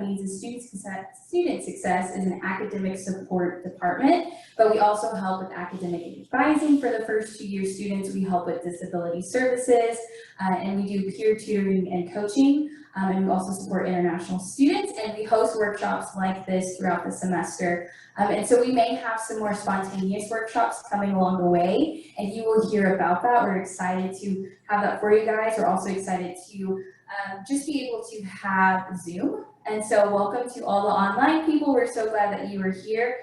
means is student success is an academic support department, but we also help with academic advising for the first 2-year students. We help with disability services, and we do peer tutoring and coaching, and we also support international students, and we host workshops like this throughout the semester. And so we may have some more spontaneous workshops coming along the way, and you will hear about that. We're excited to have that for you guys. We're also excited to just be able to have Zoom. And so welcome to all the online people. We're so glad that you are here.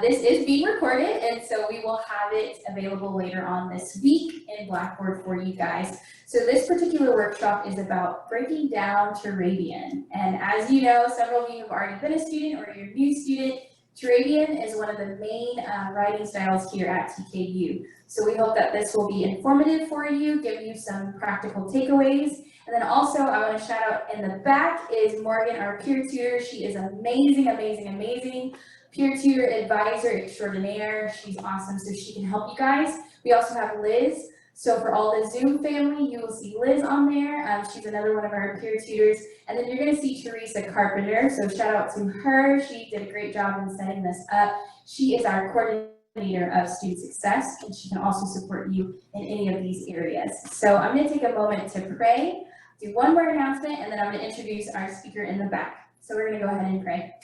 This is being recorded, and so we will have it available later on this week in Blackboard for you guys. So this particular workshop is about breaking down Turabian. And as you know, several of you have already been a student or you're a new student. Turabian is one of the main writing styles here at TKU. So we hope that this will be informative for you, give you some practical takeaways. And then also I want to shout out in the back is Morgan, our peer tutor. She is amazing, amazing, amazing. Peer tutor advisor extraordinaire. She's awesome, so she can help you guys. We also have Liz. So for all the Zoom family, you will see Liz on there. She's another one of our peer tutors. And then you're going to see Teresa Carpenter. So shout out to her. She did a great job in setting this up. She is our coordinator of student success, and she can also support you in any of these areas. So I'm going to take a moment to pray, do one more announcement, and then I'm going to introduce our speaker in the back. So we're going to go ahead and pray.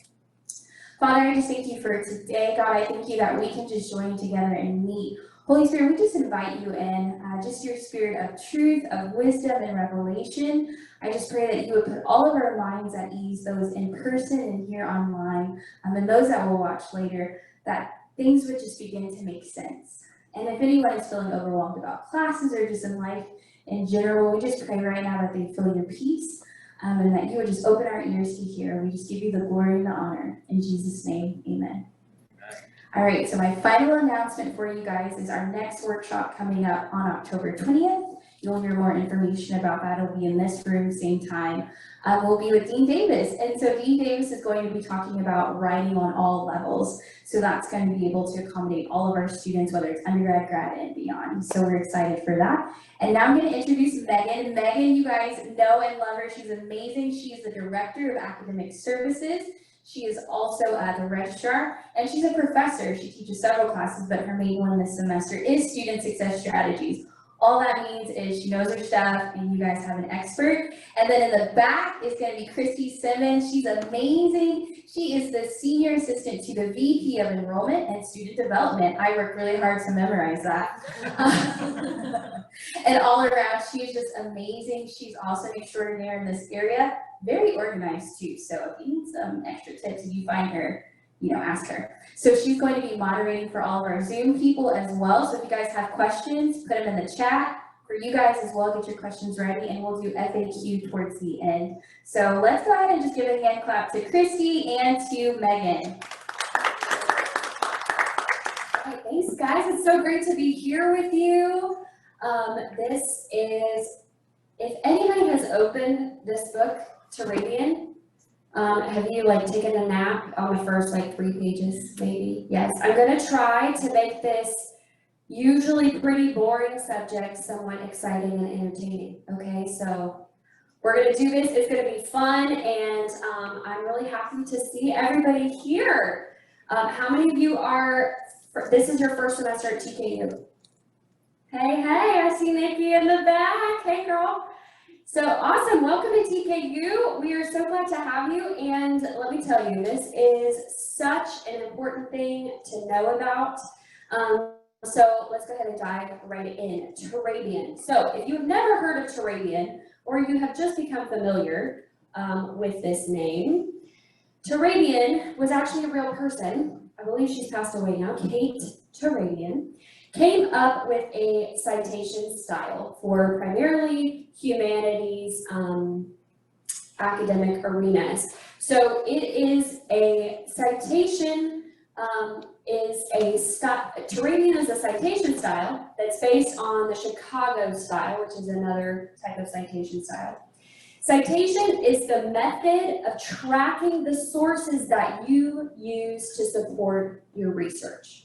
Father, I just thank you for today. God, I thank you that we can just join together and meet. Holy Spirit, we just invite you in, just your spirit of truth, of wisdom, and revelation. I just pray that you would put all of our minds at ease, those in person and here online, and those that will watch later, that things would just begin to make sense. And if anyone is feeling overwhelmed about classes or just in life in general, we just pray right now that they feel your peace, and that you would just open our ears to hear. We just give you the glory and the honor. In Jesus' name, amen. All right, so my final announcement for you guys is our next workshop coming up on October 20th. You'll hear more information about that. It'll be in this room, same time. We'll be with Dean Davis. And so Dean Davis is going to be talking about writing on all levels. So that's going to be able to accommodate all of our students, whether it's undergrad, grad, and beyond. So we're excited for that. And now I'm going to introduce Megan. Megan, you guys know and love her. She's amazing. She is the Director of Academic Services. She is also the registrar, and she's a professor. She teaches several classes, but her main one this semester is Student Success Strategies. All that means is she knows her stuff, and you guys have an expert. And then in the back is going to be Kristey Simmons. She's amazing. She is the Senior Assistant to the VP of Enrollment and Student Development. I worked really hard to memorize that. And all around, she is just amazing. She's also an extraordinaire in this area. Very organized too, so if you need some extra tips, if you find her, ask her. So she's going to be moderating for all of our Zoom people as well, so if you guys have questions, put them in the chat. For you guys as well, get your questions ready, and we'll do FAQ towards the end. So let's go ahead and just give a hand clap to Kristey and to Megan. All right, thanks guys, it's so great to be here with you. This is, if anybody has opened this book, Turabian, have you taken a nap on the first 3 pages maybe? Yes, I'm going to try to make this usually pretty boring subject somewhat exciting and entertaining. Okay, so we're going to do this. It's going to be fun, and I'm really happy to see everybody here. How many of you this is your first semester at TKU? Hey, I see Nikki in the back. Hey girl. So awesome, welcome to TKU. We are so glad to have you, and let me tell you, this is such an important thing to know about. So let's go ahead and dive right in. Turabian. So if you've never heard of Turabian, or you have just become familiar with this name, Turabian was actually a real person. I believe she's passed away now. Kate Turabian came up with a citation style for primarily humanities academic arenas. So it is a citation, Turabian is a citation style that's based on the Chicago style, which is another type of citation style. Citation is the method of tracking the sources that you use to support your research.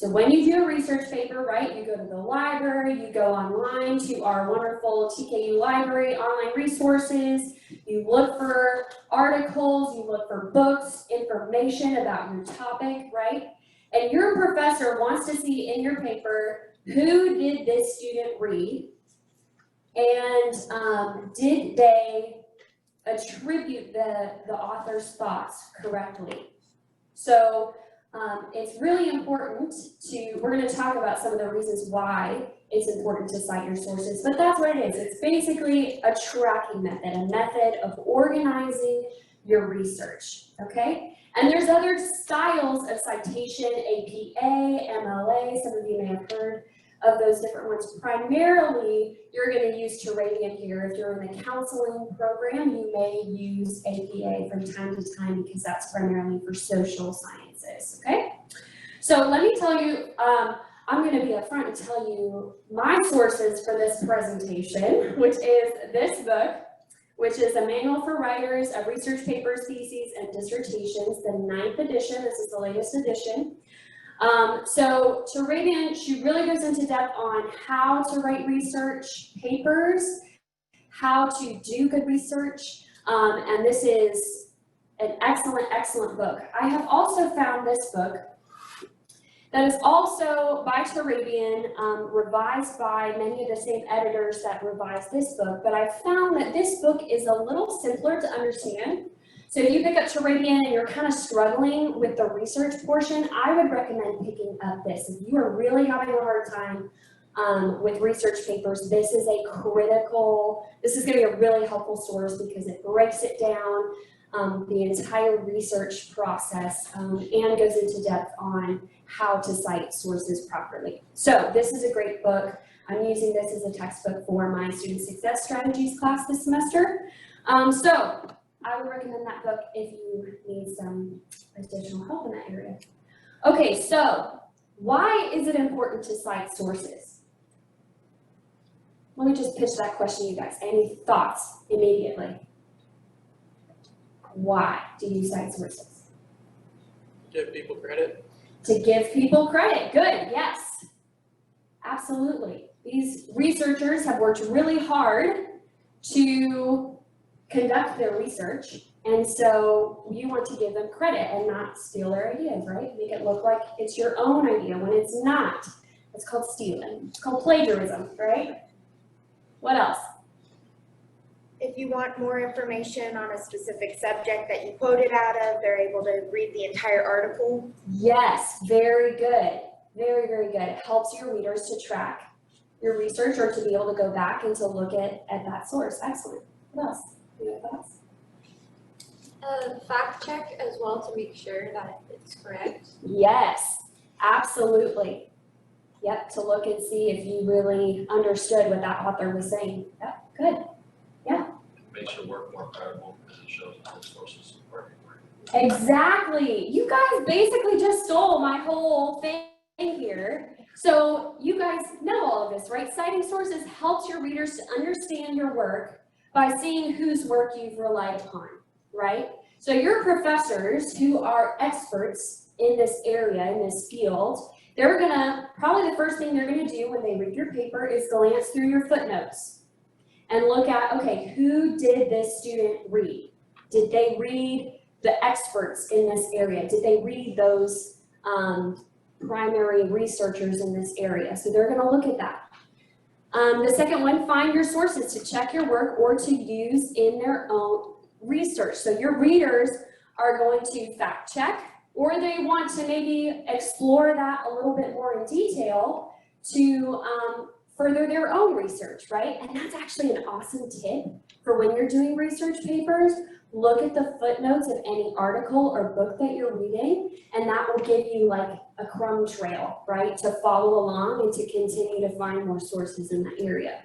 So when you do a research paper, right, you go to the library, you go online to our wonderful TKU library, online resources, you look for articles, you look for books, information about your topic, right? And your professor wants to see in your paper, who did this student read? And did they attribute the author's thoughts correctly? So it's really important we're going to talk about some of the reasons why it's important to cite your sources, but that's what it is. It's basically a tracking method, a method of organizing your research, okay? And there's other styles of citation, APA, MLA, some of you may have heard of those different ones. Primarily, you're going to use Turabian here. If you're in a counseling program, you may use APA from time to time because that's primarily for social sciences, okay? So let me tell you, I'm going to be upfront and tell you my sources for this presentation, which is this book, which is a manual for writers of research papers, theses, and dissertations, the 9th edition. This is the latest edition. So Turabian, she really goes into depth on how to write research papers, how to do good research, and this is an excellent, excellent book. I have also found this book that is also by Turabian, revised by many of the same editors that revised this book, but I found that this book is a little simpler to understand. So if you pick up Turabian and you're kind of struggling with the research portion, I would recommend picking up this. If you are really having a hard time with research papers, this is going to be a really helpful source because it breaks it down, the entire research process, and goes into depth on how to cite sources properly. So this is a great book. I'm using this as a textbook for my student success strategies class this semester. So I would recommend that book if you need some additional help in that area. Okay, so why is it important to cite sources? Let me just pitch that question to you guys. Any thoughts immediately? Why do you cite sources? Give people credit. To give people credit. Good, yes. Absolutely. These researchers have worked really hard to conduct their research, and so you want to give them credit and not steal their ideas, right? Make it look like it's your own idea when it's not. It's called stealing. It's called plagiarism, right? What else? If you want more information on a specific subject that you quoted out of, they're able to read the entire article. Yes, very good. Very, very good. It helps your readers to track your research or to be able to go back and to look at that source. Excellent. What else? Any other thoughts? Fact check as well to make sure that it's correct. Yes, absolutely. Yep, to look and see if you really understood what that author was saying. Yep, good. Yeah. It makes your work more credible because it shows all the sources working for you. Exactly. You guys basically just stole my whole thing here. So you guys know all of this, right? Citing sources helps your readers to understand your work by seeing whose work you've relied upon, right? So your professors who are experts in this area, in this field, they're probably the first thing they're gonna do when they read your paper is glance through your footnotes and look at, okay, who did this student read? Did they read the experts in this area? Did they read those primary researchers in this area? So they're gonna look at that. The second one, find your sources to check your work or to use in their own research. So your readers are going to fact check, or they want to maybe explore that a little bit more in detail to further their own research, right? And that's actually an awesome tip for when you're doing research papers. Look at the footnotes of any article or book that you're reading, and that will give you like a crumb trail, right? To follow along and to continue to find more sources in that area.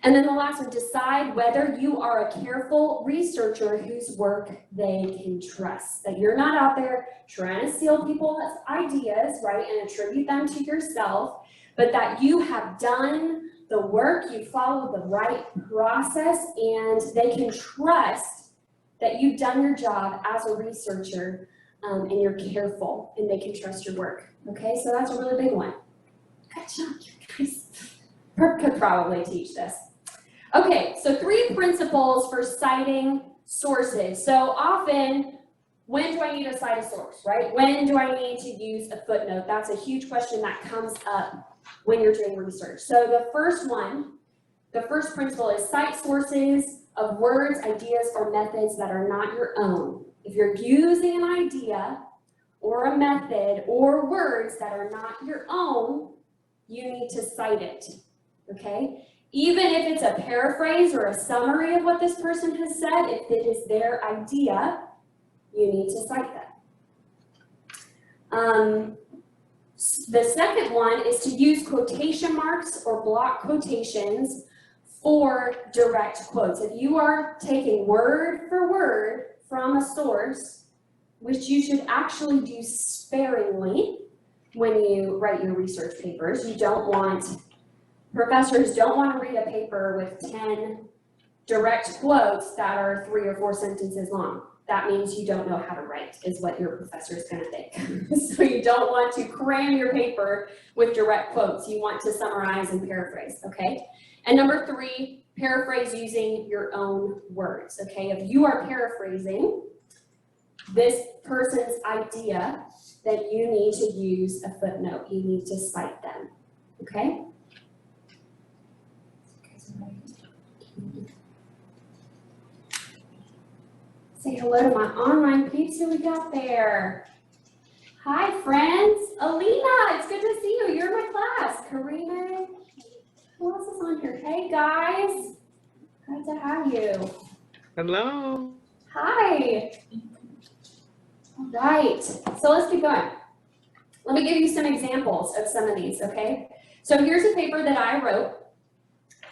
And then the last one, decide whether you are a careful researcher whose work they can trust. That you're not out there trying to steal people's ideas, right, and attribute them to yourself, but that you have done the work, you followed the right process, and they can trust that you've done your job as a researcher and you're careful, and they can trust your work. Okay, so that's a really big one. Good job, you guys. Perp could probably teach this. Okay, so 3 principles for citing sources. So often, when do I need to cite a source, right? When do I need to use a footnote? That's a huge question that comes up when you're doing research. So the first principle is cite sources of words, ideas, or methods that are not your own. If you're using an idea or a method or words that are not your own, you need to cite it, okay? Even if it's a paraphrase or a summary of what this person has said, if it is their idea, you need to cite that. The second one is to use quotation marks or block quotations for direct quotes. If you are taking word for word from a source, which you should actually do sparingly when you write your research papers, professors don't want to read a paper with 10 direct quotes that are 3 or 4 sentences long. That means you don't know how to write, is what your professor is going to think. So you don't want to cram your paper with direct quotes. You want to summarize and paraphrase, okay? And number 3, paraphrase using your own words, okay? If you are paraphrasing this person's idea, then you need to use a footnote. You need to cite them, okay? Say hello to my online peeps who we got there. Hi, friends. Alina, it's good to see you. You're in my class. Karina. Who else is on here? Hey, guys. Glad to have you. Hello. Hi. All right. So let's keep going. Let me give you some examples of some of these, okay? So here's a paper that I wrote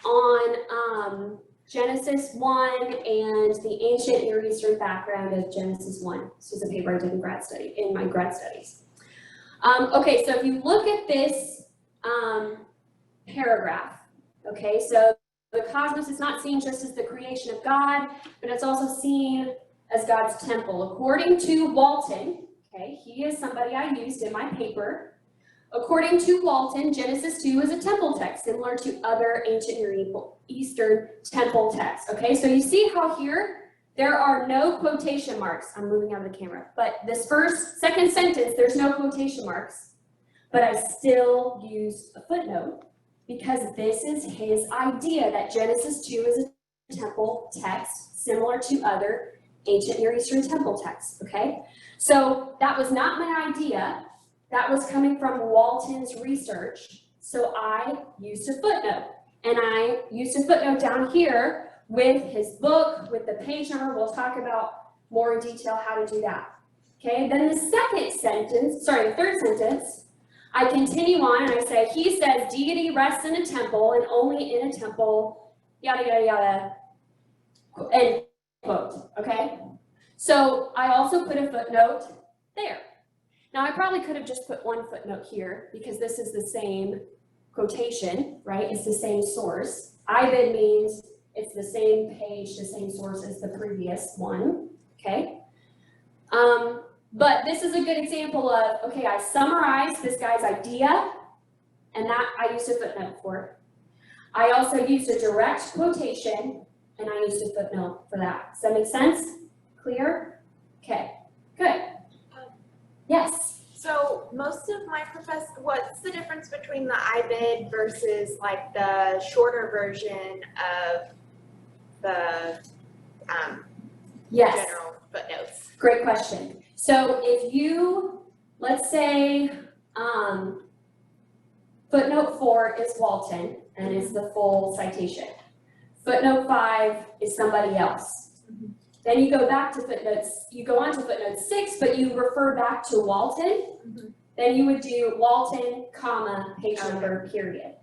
on Genesis 1 and the ancient Near Eastern background of Genesis 1. This was a paper I did in my grad studies. Okay, so if you look at this paragraph, okay, so the cosmos is not seen just as the creation of God, but it's also seen as God's temple. According to Walton, okay, he is somebody I used in my paper. According to Walton, Genesis 2 is a temple text, similar to other ancient Near Eastern temple texts. Okay, so you see how here there are no quotation marks. I'm moving out of the camera, but this second sentence, there's no quotation marks, but I still use a footnote because this is his idea that Genesis 2 is a temple text, similar to other ancient Near Eastern temple texts. Okay, so that was not my idea. That was coming from Walton's research, so I used a footnote. And I used a footnote down here with his book, with the page number. We'll talk about more in detail how to do that. Okay, then the third sentence, I continue on and I say, he says deity rests in a temple and only in a temple, yada, yada, yada, end quote, okay? So I also put a footnote there. Now I probably could have just put one footnote here because this is the same quotation, right? It's the same source. IBID means it's the same page, the same source as the previous one, okay? But this is a good example of, okay, I summarized this guy's idea, and that I used a footnote for. I also used a direct quotation, and I used a footnote for that. Does that make sense? Clear? Okay, good. Yes? So most of my what's the difference between the IBID versus like the shorter version of the Yes. general footnotes? Great question. So if you, let's say, footnote 4 is Walton and is the full citation. Footnote 5 is somebody else. Then you go back to footnotes, you go on to footnote 6, but you refer back to Walton. Then you would do Walton, comma, page number, period.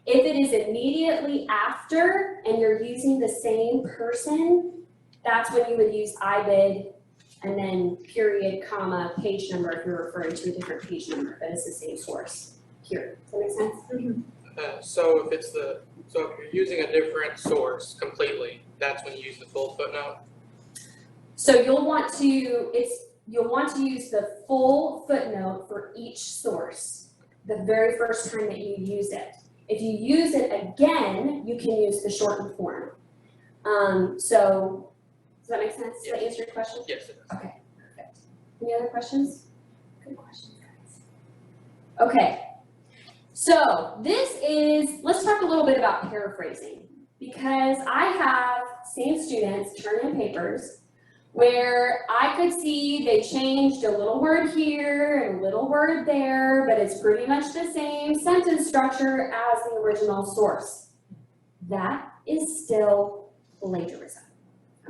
If it is immediately after and you're using the same person, that's when you would use IBID and then period, comma, page number if you're referring to a different page number, but it's the same source. Here. Does that make sense? So if you're using a different source completely, that's when you use the full footnote? So you'll want to, you'll want to use the full footnote for each source the very first time that you use it. If you use it again, you can use the shortened form. So, does that make sense? Does that answer your question? Yes, it is. Okay, perfect. Any other questions? Good questions, guys. Okay, so let's talk a little bit about paraphrasing, because I have seen students turn in papers where I could see they changed a little word here and a little word there, but it's pretty much the same sentence structure as the original source. That is still plagiarism,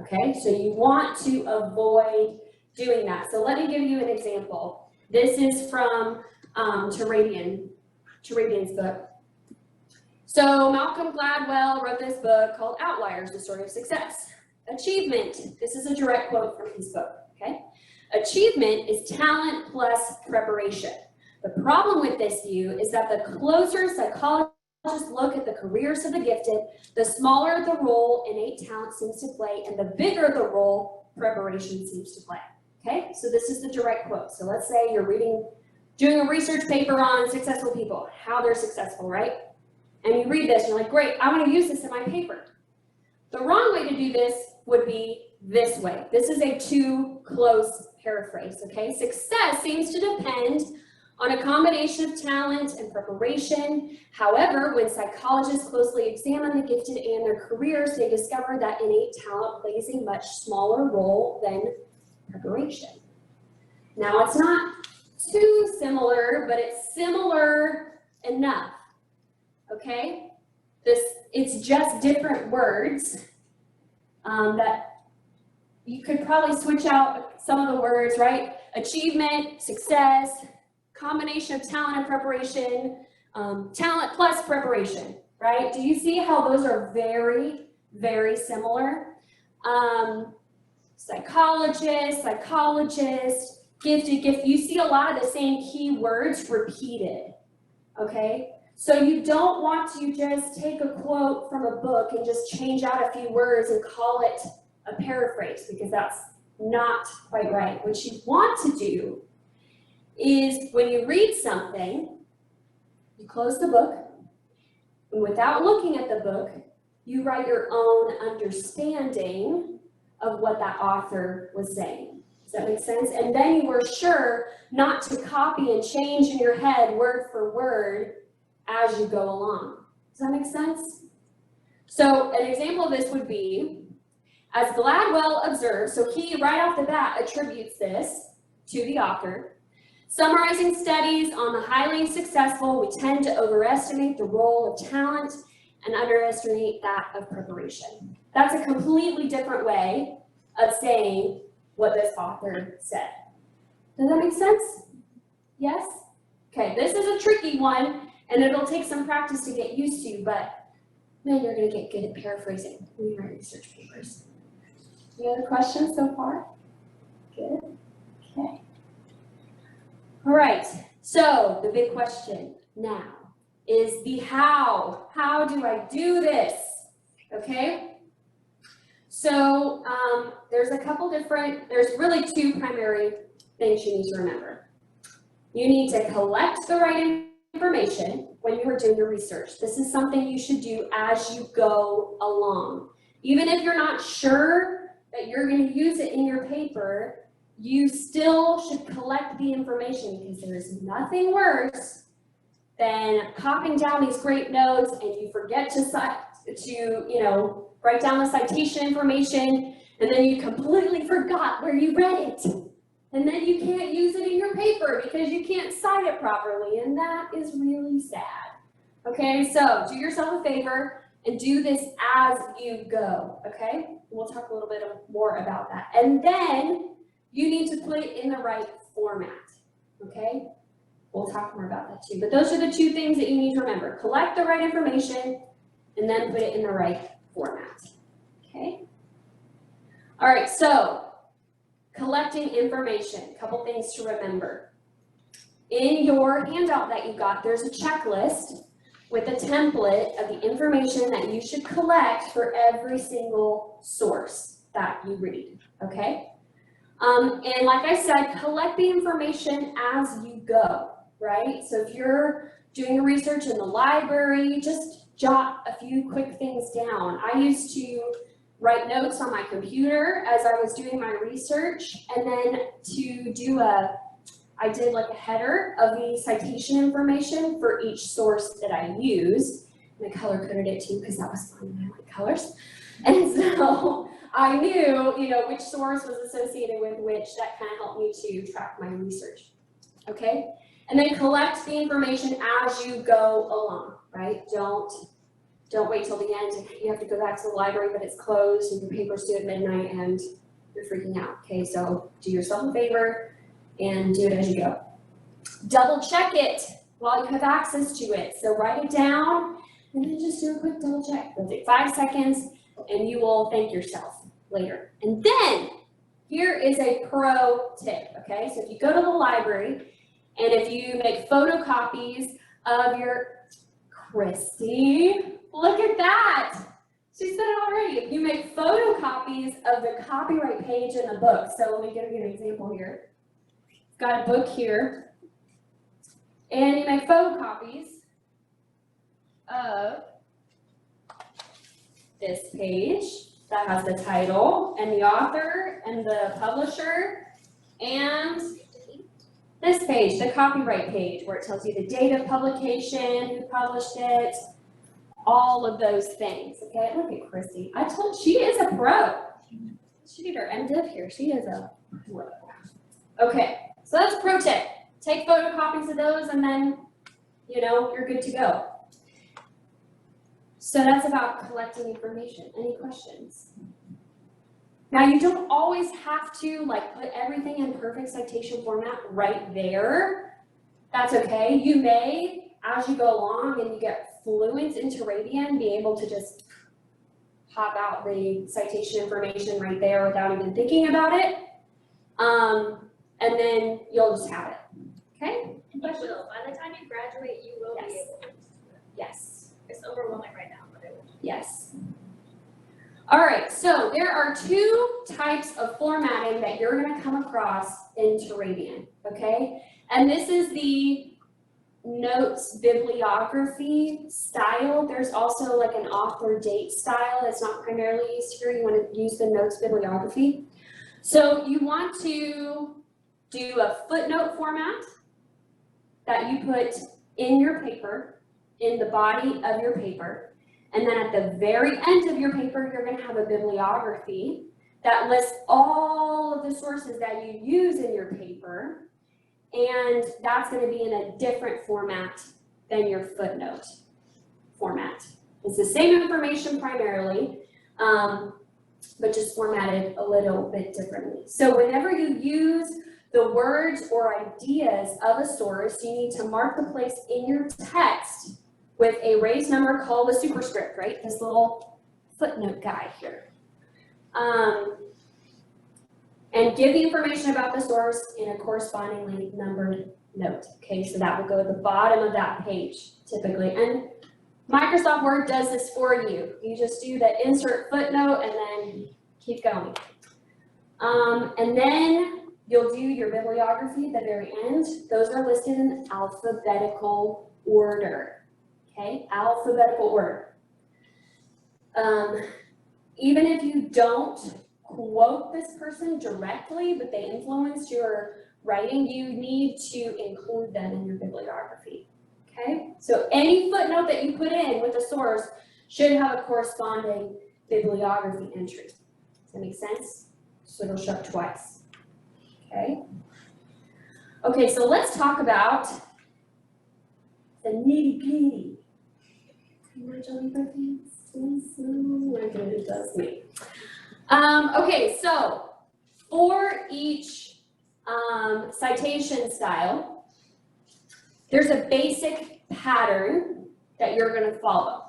okay? So you want to avoid doing that. So let me give you an example. This is from Turabian's book. So Malcolm Gladwell wrote this book called Outliers, The Story of Success. Achievement, this is a direct quote from his book, okay? Achievement is talent plus preparation. The problem with this view is that the closer psychologists look at the careers of the gifted, the smaller the role innate talent seems to play, and the bigger the role preparation seems to play, okay? So this is the direct quote. So let's say you're doing a research paper on successful people, how they're successful, right? And you read this and you're like, great, I want to use this in my paper. The wrong way to do this would be this way. This is a too close paraphrase, okay? Success seems to depend on a combination of talent and preparation. However, when psychologists closely examine the gifted and their careers, they discover that innate talent plays a much smaller role than preparation. Now, it's not too similar, but it's similar enough, okay? It's just different words that you could probably switch out some of the words, right? Achievement, success, combination of talent and preparation, talent plus preparation, right? Do you see how those are very, very similar? Psychologist, gifted, you see a lot of the same key words repeated, okay? So you don't want to just take a quote from a book and just change out a few words and call it a paraphrase, because that's not quite right. What you want to do is when you read something, you close the book, and without looking at the book, you write your own understanding of what that author was saying. Does that make sense? And then you were sure not to copy and change in your head word for word as you go along. Does that make sense? So an example of this would be, as Gladwell observes, so he right off the bat attributes this to the author. Summarizing studies on the highly successful, we tend to overestimate the role of talent and underestimate that of preparation. That's a completely different way of saying what this author said. Does that make sense? Yes? Okay, this is a tricky one, and it'll take some practice to get used to, but man, you're gonna get good at paraphrasing when you write research papers. Any other questions so far? Good, okay. All right, so the big question now is the how. How do I do this? Okay? So there's really two primary things you need to remember. You need to collect the right information when you are doing your research. This is something you should do as you go along. Even if you're not sure that you're going to use it in your paper, you still should collect the information, because there is nothing worse than copying down these great notes and you forget to write down the citation information, and then you completely forgot where you read it. And then you can't use it in your paper because you can't cite it properly, and that is really sad. Okay, so do yourself a favor and do this as you go, okay? We'll talk a little bit more about that. And then you need to put it in the right format, okay? We'll talk more about that too. But those are the two things that you need to remember. Collect the right information and then put it in the right format, okay? All right, so collecting information, a couple things to remember. In your handout that you got, there's a checklist with a template of the information that you should collect for every single source that you read, okay? And like I said, collect the information as you go, right? So if you're doing research in the library, just jot a few quick things down. I used to write notes on my computer as I was doing my research, and then I did like a header of the citation information for each source that I used. And I color coded it too because that was fun and I like colors. And so I knew, which source was associated with which. That kind of helped me to track my research. Okay? And then collect the information as you go along, right? Don't wait till the end. You have to go back to the library, but it's closed and your paper's due at midnight and you're freaking out. Okay, so do yourself a favor and do it as you go. Double check it while you have access to it. So write it down and then just do a quick double check. It'll take 5 seconds and you will thank yourself later. And then here is a pro tip, okay? So if you go to the library and if you make photocopies of your Kristey, look at that. She said it already. If you make photocopies of the copyright page in the book, so let me give you an example here. Got a book here, and you make photocopies of this page that has the title and the author and the publisher, and this page, the copyright page, where it tells you the date of publication, who published it, all of those things, okay? Look at Kristey. She is a pro. She did her MDiv here. She is a pro. Okay, so that's a pro tip. Take photocopies of those and then, you're good to go. So that's about collecting information. Any questions? Now, you don't always have to put everything in perfect citation format right there. That's okay. You may, as you go along and you get fluent in Turabian, be able to just pop out the citation information right there without even thinking about it. And then you'll just have it. Okay? You will. By the time you graduate, you will be able to. Yes. It's overwhelming right now, but it will. Yes. All right, so there are 2 types of formatting that you're going to come across in Turabian, okay? And this is the notes bibliography style. There's also an author date style that's not primarily used here. You want to use the notes bibliography. So you want to do a footnote format that you put in your paper, in the body of your paper. And then at the very end of your paper, you're going to have a bibliography that lists all of the sources that you use in your paper. And that's going to be in a different format than your footnote format. It's the same information primarily, but just formatted a little bit differently. So whenever you use the words or ideas of a source, you need to mark the place in your text with a raised number called a superscript, right? This little footnote guy here. And give the information about the source in a correspondingly numbered note. Okay, so that will go at the bottom of that page typically. And Microsoft Word does this for you. You just do the insert footnote and then keep going. And then you'll do your bibliography at the very end. Those are listed in alphabetical order. Okay, alphabetical order. Even if you don't quote this person directly, but they influence your writing, you need to include them in your bibliography. Okay, so any footnote that you put in with a source should have a corresponding bibliography entry. Does that make sense? So it'll show up twice. Okay. Okay, so let's talk about the nitty-gritty. Okay, so for each citation style, there's a basic pattern that you're going to follow.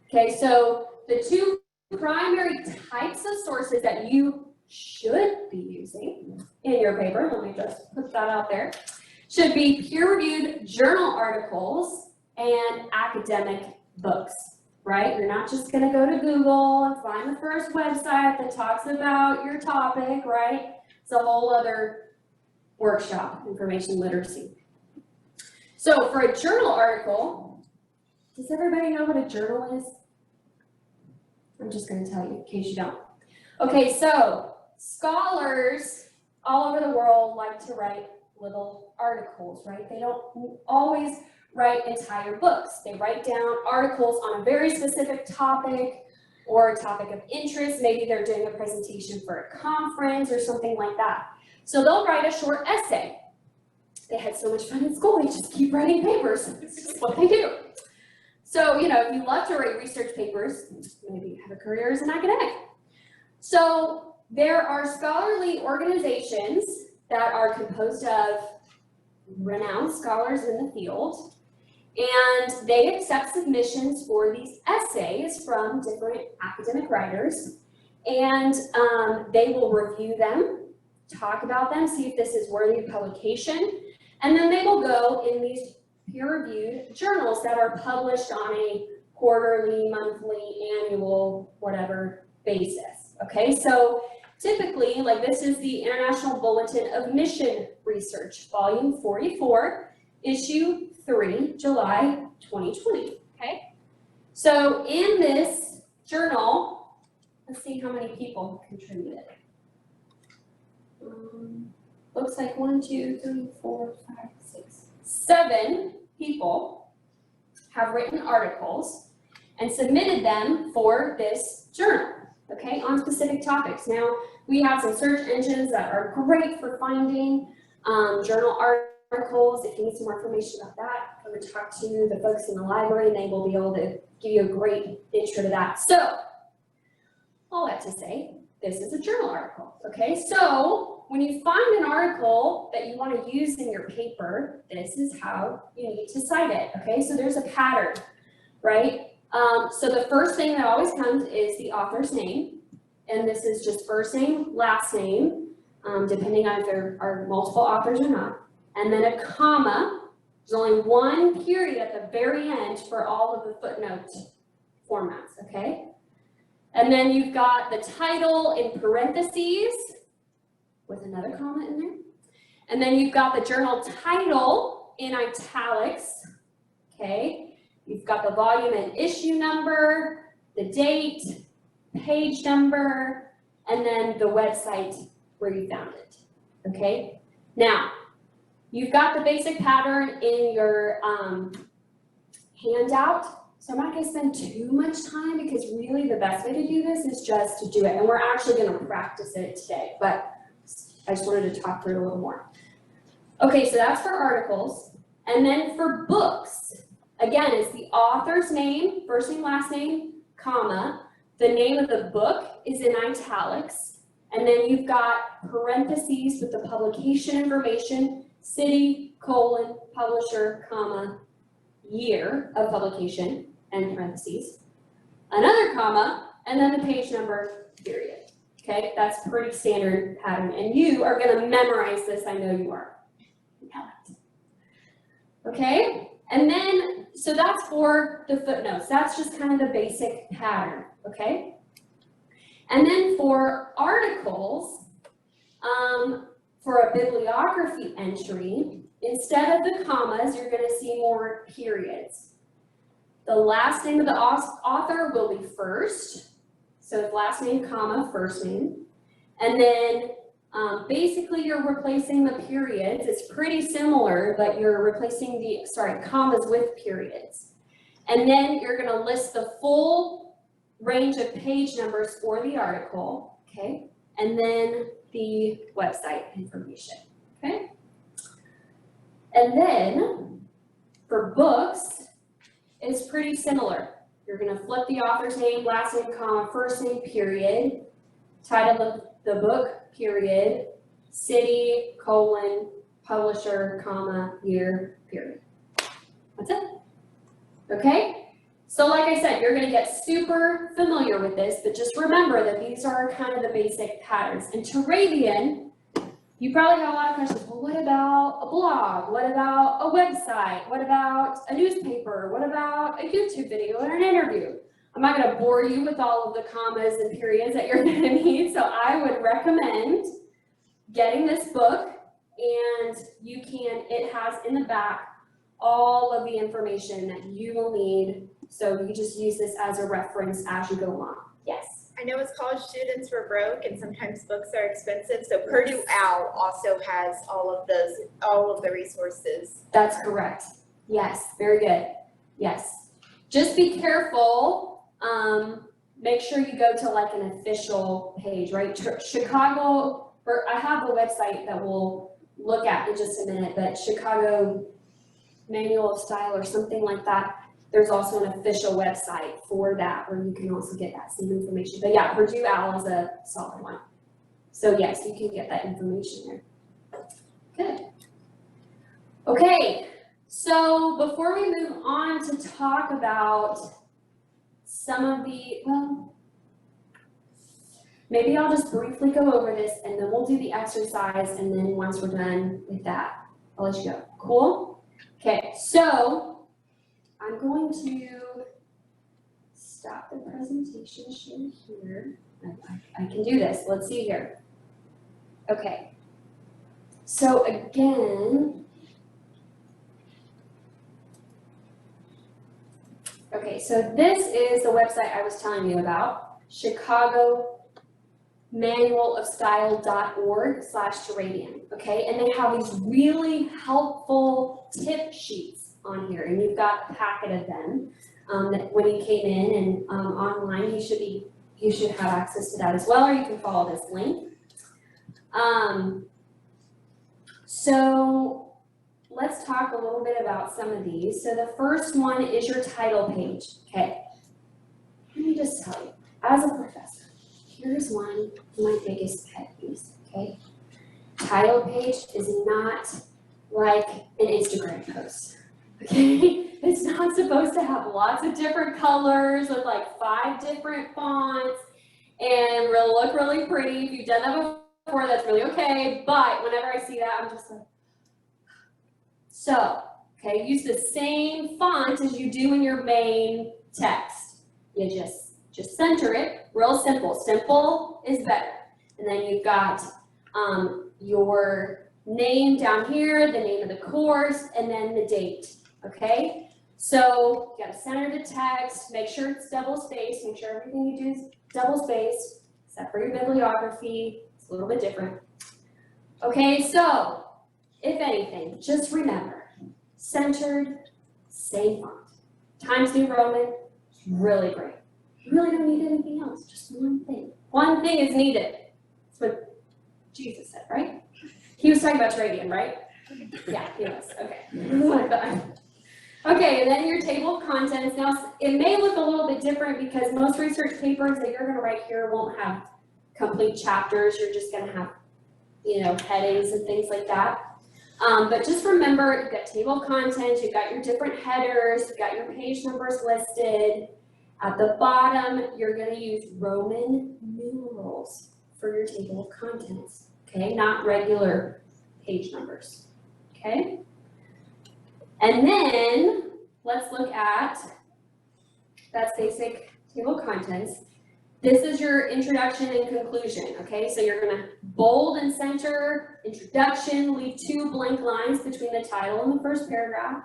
Okay, so the 2 primary types of sources that you should be using in your paper, let me just put that out there, should be peer-reviewed journal articles and academic books, right? You're not just going to go to Google and find the first website that talks about your topic, right? It's a whole other workshop, information literacy. So for a journal article, does everybody know what a journal is? I'm just going to tell you in case you don't. Okay, so scholars all over the world like to write little articles, right? They don't always write entire books. They write down articles on a very specific topic or a topic of interest. Maybe they're doing a presentation for a conference or something like that. So they'll write a short essay. They had so much fun in school, they just keep writing papers. It's just what they do. So, if you love to write research papers, maybe you have a career as an academic. So there are scholarly organizations that are composed of renowned scholars in the field, and they accept submissions for these essays from different academic writers, and they will review them, talk about them, see if this is worthy of publication, and then they will go in these peer-reviewed journals that are published on a quarterly, monthly, annual, whatever basis. Okay, so typically, like this is the International Bulletin of Mission Research, volume 44, issue 3, July 2020, okay? So in this journal, let's see how many people contributed. Looks like 1, 2, 3, 4, 5, 6, 7 people have written articles and submitted them for this journal, okay, on specific topics. Now, we have some search engines that are great for finding journal articles. If you need some more information about that, come and talk to the folks in the library and they will be able to give you a great intro to that. So, all that to say, this is a journal article, okay? So, when you find an article that you want to use in your paper, this is how you need to cite it, okay? So there's a pattern, right? So the first thing that always comes is the author's name, and this is just first name, last name, depending on if there are multiple authors or not, and then a comma. There's only one period at the very end for all of the footnote formats, okay? And then you've got the title in parentheses with another comma in there. And then you've got the journal title in italics, okay? You've got the volume and issue number, the date, page number, and then the website where you found it, okay? Now, you've got the basic pattern in your handout. So I'm not going to spend too much time because really the best way to do this is just to do it. And we're actually going to practice it today, but I just wanted to talk through it a little more. Okay, so that's for articles. And then for books, again, it's the author's name, first name, last name, comma. The name of the book is in italics. And then you've got parentheses with the publication information, city, colon, publisher, comma, year of publication, and parentheses, another comma, and then the page number, period. Okay, that's pretty standard pattern, and you are going to memorize this. I know you are. Okay, and then, so that's for the footnotes. That's just kind of the basic pattern, okay? And then for articles, for a bibliography entry, instead of the commas, you're going to see more periods. The last name of the author will be first. So last name, comma, first name. And then basically you're replacing the periods. It's pretty similar, but you're replacing the, commas with periods. And then you're going to list the full range of page numbers for the article, okay? And then the website information, okay? And then for books, it's pretty similar. You're going to flip the author's name, last name, comma, first name, period, title of the book, period, city, colon, publisher, comma, year, period. That's it. Okay? So like I said, you're going to get super familiar with this, but just remember that these are kind of the basic patterns. And Turabian, you probably have a lot of questions. Well, what about a blog? What about a website? What about a newspaper? What about a YouTube video or an interview? I'm not going to bore you with all of the commas and periods that you're going to need, so I would recommend getting this book, and it has in the back all of the information that you will need. So you just use this as a reference as you go along. Yes. I know as college students we're broke and sometimes books are expensive, so Purdue OWL also has all of the resources. That's correct. Yes, very good. Yes. Just be careful. Make sure you go to like an official page, right? Chicago, or I have a website that we'll look at in just a minute, but Chicago Manual of Style or something like that. There's also an official website for that where you can also get that same information. But yeah, Purdue OWL is a solid one. So yes, you can get that information there. Good. Okay, so before we move on to talk about some of the, well, maybe I'll just briefly go over this and then we'll do the exercise, and then once we're done with that, I'll let you go. Cool? Okay, so I'm going to stop the presentation share here. I can do this. Let's see here. Okay. So again, okay, so this is the website I was telling you about, Chicago manualofstyle.org/Turabian, okay? And they have these really helpful tip sheets on here, and you've got a packet of them that when you came in and online, you should have access to that as well, or you can follow this link. So let's talk a little bit about some of these. So the first one is your title page, okay? Let me just tell you, as a professor, here's one of my biggest pet peeves, okay? Title page is not like an Instagram post. Okay, it's not supposed to have lots of different colors with like 5 different fonts and will look really pretty. If you've done that before, that's really okay. But whenever I see that, I'm just like, so, okay, use the same font as you do in your main text. You just center it, real simple. Simple is better. And then you've got your name down here, the name of the course, and then the date. Okay, so you gotta center the text, make sure it's double spaced, make sure everything you do is double spaced, except for your bibliography, it's a little bit different. Okay, so if anything, just remember, centered, same font. Times New Roman, really great. You really don't need anything else, just one thing. One thing is needed. That's what Jesus said, right? He was talking about Turabian, right? Yeah, he was, okay. Okay, and then your table of contents. Now, it may look a little bit different because most research papers that you're gonna write here won't have complete chapters. You're just gonna have, headings and things like that. But just remember, you've got table of contents, you've got your different headers, you've got your page numbers listed. At the bottom, you're gonna use Roman numerals for your table of contents, okay? Not regular page numbers, okay? And then, let's look at, that's basic table of contents. This is your introduction and conclusion, okay? So you're gonna bold and center introduction, leave 2 blank lines between the title and the first paragraph.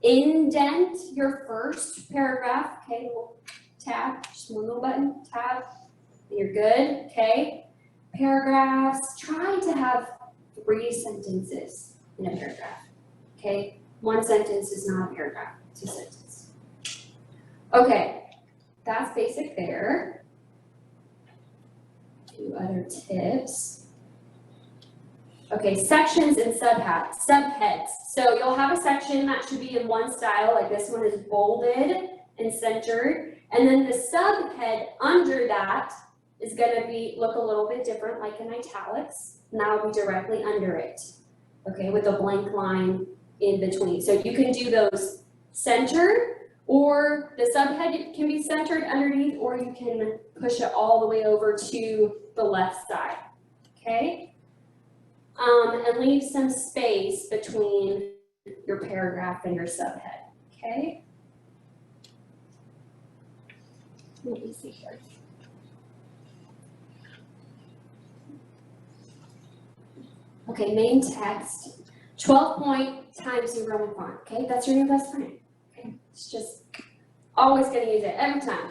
Indent your first paragraph, okay, little tab, just one little button, tab, and you're good, okay? Paragraphs, try to have 3 sentences in a paragraph, okay? 1 sentence is not a paragraph, 2 sentences. Okay, that's basic there. 2 other tips. Okay, sections and subheads. So you'll have a section that should be in one style, like this one is bolded and centered. And then the subhead under that is gonna look a little bit different, like in italics, and that'll be directly under it, okay, with a blank line in between. So you can do those centered, or the subhead can be centered underneath, or you can push it all the way over to the left side, okay? And leave some space between your paragraph and your subhead, okay? Let me see here. Okay, main text, 12-point Times New Roman font, okay? That's your new best friend, okay? It's just always gonna use it, every time.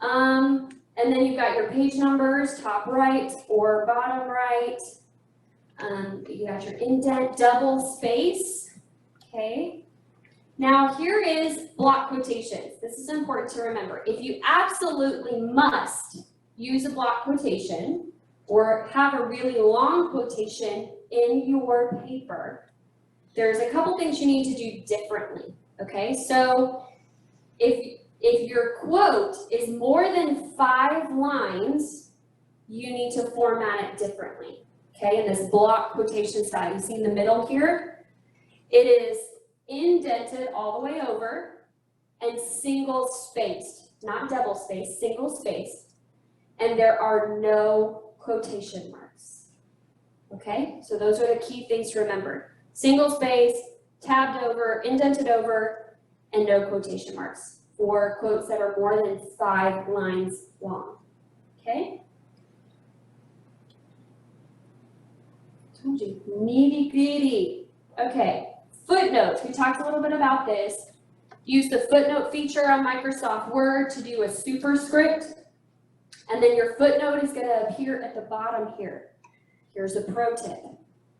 And then you've got your page numbers, top right or bottom right. You got your indent, double space, okay? Now here is block quotations. This is important to remember. If you absolutely must use a block quotation or have a really long quotation in your paper, there's a couple things you need to do differently, okay? So if your quote is more than 5 lines, you need to format it differently, okay? In this block quotation style, you see in the middle here, it is indented all the way over and single spaced, not double spaced, single spaced, and there are no quotation marks, okay? So those are the key things to remember. Single space, tabbed over, indented over, and no quotation marks for quotes that are more than 5 lines long, okay? Told you, nitty gritty. Okay, footnotes, we talked a little bit about this. Use the footnote feature on Microsoft Word to do a superscript, and then your footnote is gonna appear at the bottom here. Here's a pro tip.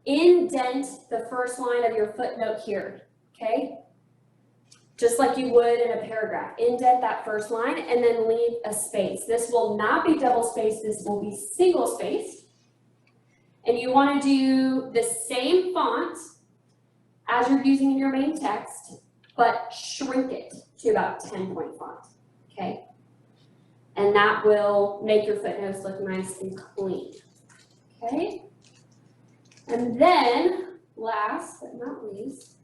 Indent the first line of your footnote here, okay? Just like you would in a paragraph. Indent that first line and then leave a space. This will not be double spaced, this will be single spaced. And you want to do the same font as you're using in your main text, but shrink it to about 10-point font, okay? And that will make your footnotes look nice and clean, okay? And then, last but not least,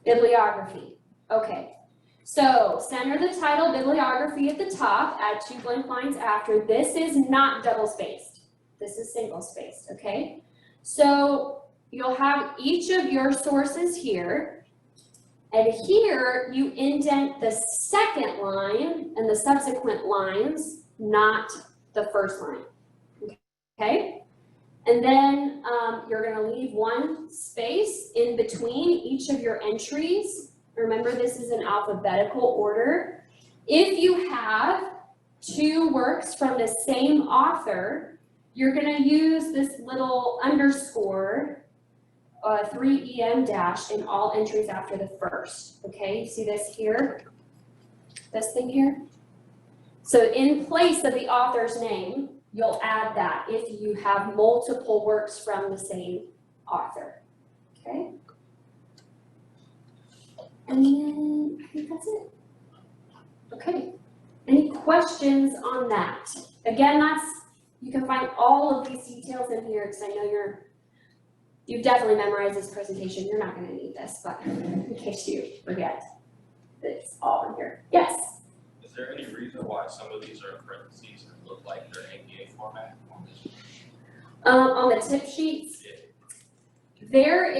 bibliography. Okay, so center the title bibliography at the top, add 2 blank lines after. This is not double spaced. This is single spaced, okay? So you'll have each of your sources here, and here you indent the second line and the subsequent lines, not the first line, okay? And then you're gonna leave 1 space in between each of your entries. Remember, this is in alphabetical order. If you have 2 works from the same author, you're gonna use this little underscore 3EM dash in all entries after the first, okay? See this here? This thing here? So in place of the author's name, you'll add that if you have multiple works from the same author, okay? And then I think that's it. Okay, any questions on that? Again, you can find all of these details in here because I know you've definitely memorized this presentation. You're not gonna need this, but in case you forget, it's all in here. Yes? Is there any reason why some of these are in parentheses and look like they're APA format on this? On the tip sheets, there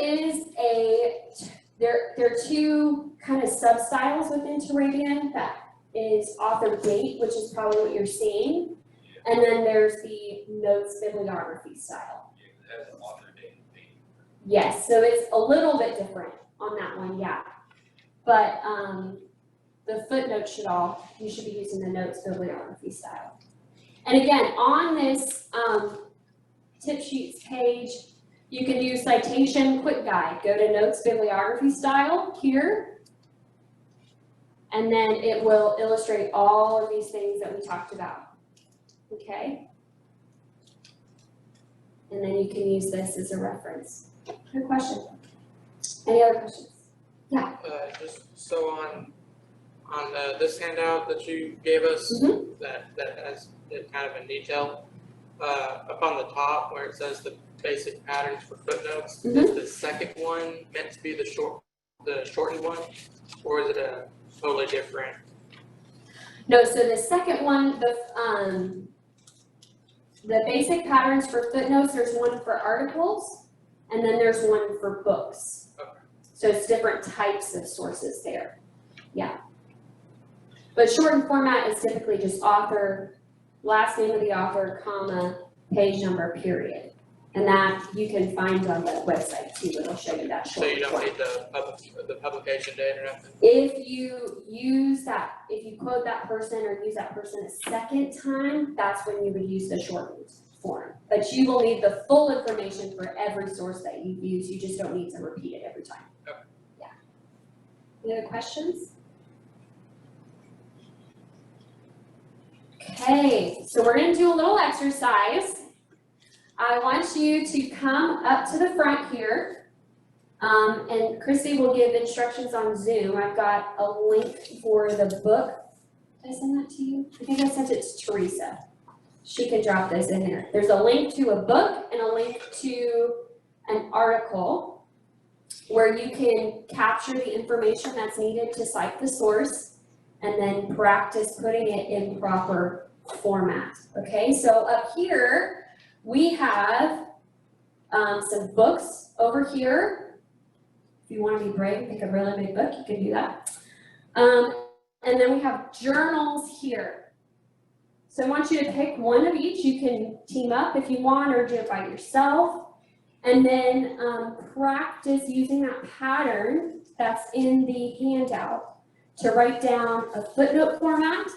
are 2 kind of sub-styles within Turabian. That is author date, which is probably what you're seeing. And then there's the notes bibliography style. Yeah, it has an author date and date. Yes, so it's a little bit different on that one, yeah. But the footnotes you should be using the notes bibliography style. And again, on this tip sheets page, you can do citation quick guide. Go to notes bibliography style here. And then it will illustrate all of these things that we talked about. Okay? And then you can use this as a reference. Good question. Any other questions? Just so on this handout that you gave us, that has it kind of in detail, up on the top where it says the basic patterns for footnotes, is the second one meant to be the shortened one, or is it a totally different? No, so the second one, the basic patterns for footnotes, there's one for articles, and then there's one for books. Okay. So it's different types of sources there. Yeah. But shortened format is typically just author, last name of the author, comma, page number, period. And that you can find on the website too, it'll show you that So short you don't form. need the publication date or nothing? If you use that, if you quote that person or use that person a second time, that's when you would use the shortened form. But you will need the full information for every source that you use, you just don't need to repeat it every time. Okay. Yeah. Any other questions? Okay, so we're gonna do a little exercise. I want you to come up to the front here. And Kristey will give instructions on Zoom. I've got a link for the book. Did I send that to you? I think I sent it to Teresa. She can drop this in there. There's a link to a book and a link to an article where you can capture the information that's needed to cite the source and then practice putting it in proper format. Okay, so up here, we have some books over here. If you want to be brave, pick a really big book, you can do that. And then we have journals here. So I want you to pick one of each. You can team up if you want or do it by yourself. And then practice using that pattern that's in the handout to write down a footnote format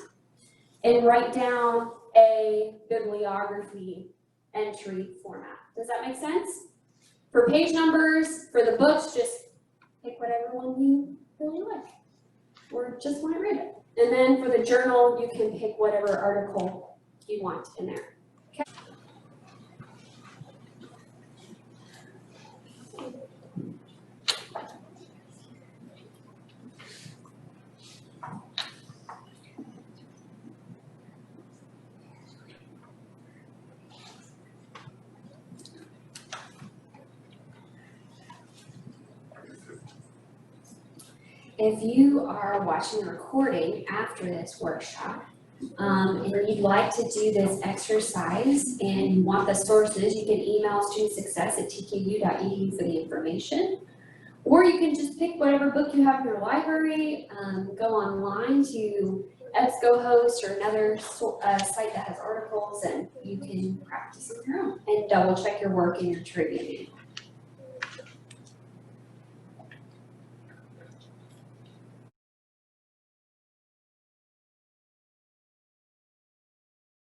and write down a bibliography entry format. Does that make sense? For page numbers, for the books, just pick whatever one you really like or just want to read it. And then for the journal, you can pick whatever article you want in there. Okay. If you are watching the recording after this workshop, and you'd like to do this exercise and you want the sources, you can email studentsuccess@tku.edu for the information. Or you can just pick whatever book you have in your library, go online to EBSCOhost or another site that has articles, and you can practice on your own and double check your work in your Turabian.